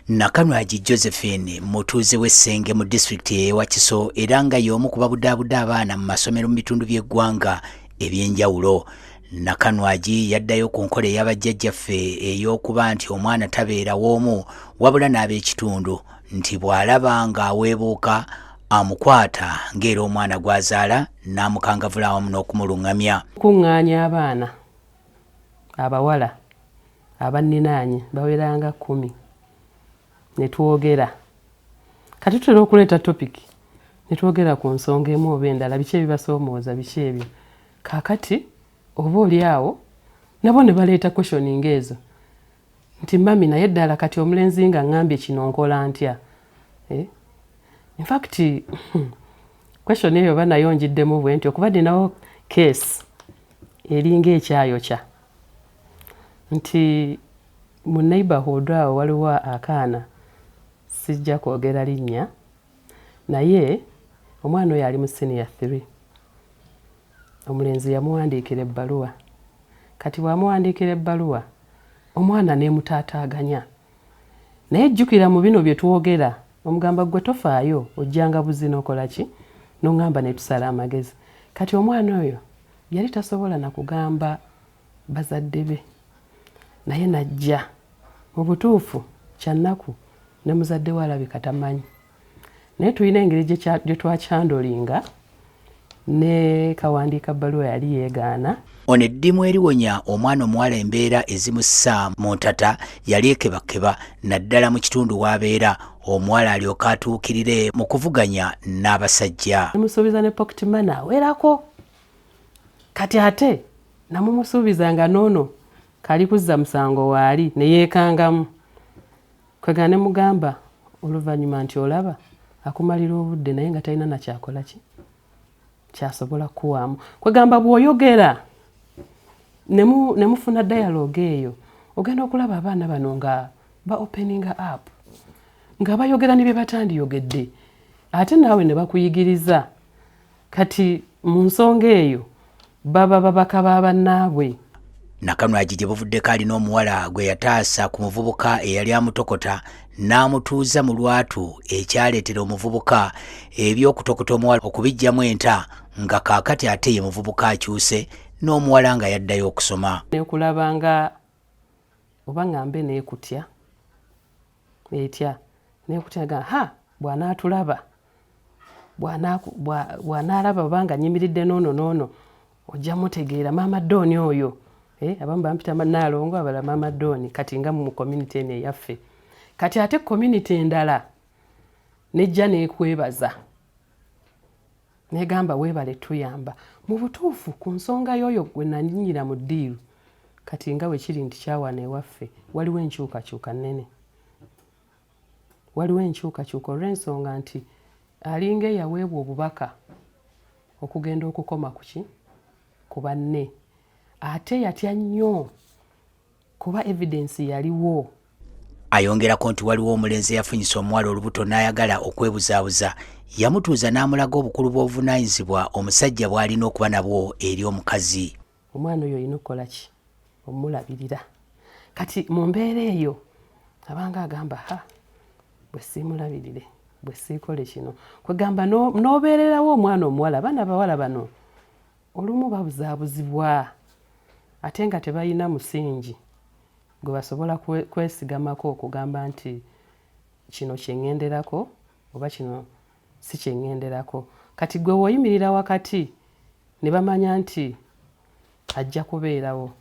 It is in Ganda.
Nakanwagi Josephine mutuuze w'Essenge mu disitulikiti y'e Wakiso era nga y'omu ku babudaabuda abaana mu masomero mu bitundu by'eggwanga eby'enjawulo. Nakanwagi yaddayo ku nkola ey'abajjajjaffe ey'okuba nti omwana tabeera w'omu wabula n'ab'ekitundu, nti bw'alaba ng'aweebuuka amukwata ng'era omwana gw'azaala n'amukangavula awamu n'okumulungamya. Kuŋŋaanya abaana abawala abanninaanye baweranga 10 ne twogera. Kati tutera okuleeta topiki ne twogera ku nsonga emu oba endala, biki ebibasoomooza, biki ebyo. Kaakati oba oli awo nabo ne baleeta questioning ezo nti mami naye ddala kati omulenzi nga ngambye kino nkola ntya? In fact question eyo banayo njiddemu bwe nti okuba ninawo case eringa ekyayokya nti mu neighborhood awo waliwo akaana, sijja kwogera linnya, naye omwana oyo ali mu senior 3. Omulenzi yamuwandiikira ebbaluwa. Kati bw'amuwandiikira ebbaluwa omwana neemutaataaganya. Naye jjukira mu bino bye twogera omugamba gwe tofaayo ojjanga buzi n'okola ki n'oŋŋamba ne tusala amagezi. Kati omwana oyo yali tasobola na kugamba bazadde be, naye najja mu butuufu kyannaku ne muzadde we alabika tamanyi. Naye tulina engeri gye twakyandolinga ne kawandiika bbaluwa yali yeegaana. Ono eddimu eriwonya omwana omuwala embeera ezimussa mu ntata yali ekebakeba naddala mu kitundu w'abeera omuwala alyoka atuukirire mu kuvuganya n'abasajja. Nemusuubiza ne pocket money awerako. Kati ate namumusuubizanga noono kali kuzza musango waali ne yeekangamu. Kwegana ne mugamba oluvannyuma nti olaba akumalira obudde naye nga talina na kyakola ki kyasobola kuwaamu. Kwegamba bw'oyogera ne mufuna dialogue eyo ogenda okulaba abaana bano nga ba openinga up, nga bayogera ne bye batandiyogedde ate naawe ne bakuyigiriza. Kati mu nsonga eyo baba babaka ba bannaabwe. Nakanwagi gye buvuddeko alina omuwala gwe yataasa ku muvubuka eyali amutokota n'amutuuza mu lwatu ekyaleetera omuvubuka eby'okutokota omuwala okubijjamu enta, nga kaakati ate ye muvubuka akyuse n'omuwala nga yaddayo okusoma. Neekulaba nga oba ŋŋambe neekutya etya neekutya ga bw'anaatulaba bw'anaalaba obanga nyimiridde noono ojja mutegeera maama Dooni oyo. Abamu bampita Naalongo, abalala maama Dooni, kati nga mu community eno eyaffe. Kati ate community endala nejja neekwebaza negamba weebale tuyamba. Mu butuufu ku nsonga y'oyo gwe nanyinyira mu ddiiru, kati nga bwe kiri nti kyawana ewaffe waliwo enkyukakyuka nnene. Waliwo enkyukakyuka olw'ensonga nti alinga eyaweebwa obubaka okugenda okukoma ku banne, ate yatya nnyo kuba evidence yaliwo. Ayongerako nti waliwo omulenzi eyafunyisa omuwala olubuto n'ayagala okwebuzaabuza, yamutuuza n'amulaga obukulu bw'obuvunaanyizibwa omusajja bw'alina okuba nabwo eri omukazi. Omwana oyo olina okukola ki? Omulabirira. Kati mu mbeera eyo abanga agamba bwe siimulabirire, bwe siikole kino. Kwegamba n'obeererawo omwana omuwala. Abaana abawala bano olumu babuzaabuzibwa ate nga tebalina musingi gwe basobola kwesigamako okugamba nti kino kyeŋŋenderako oba kino si kyeŋŋenderako. Kati gwe w'oyimirira wakati ne bamanya nti ajja kubeerawo.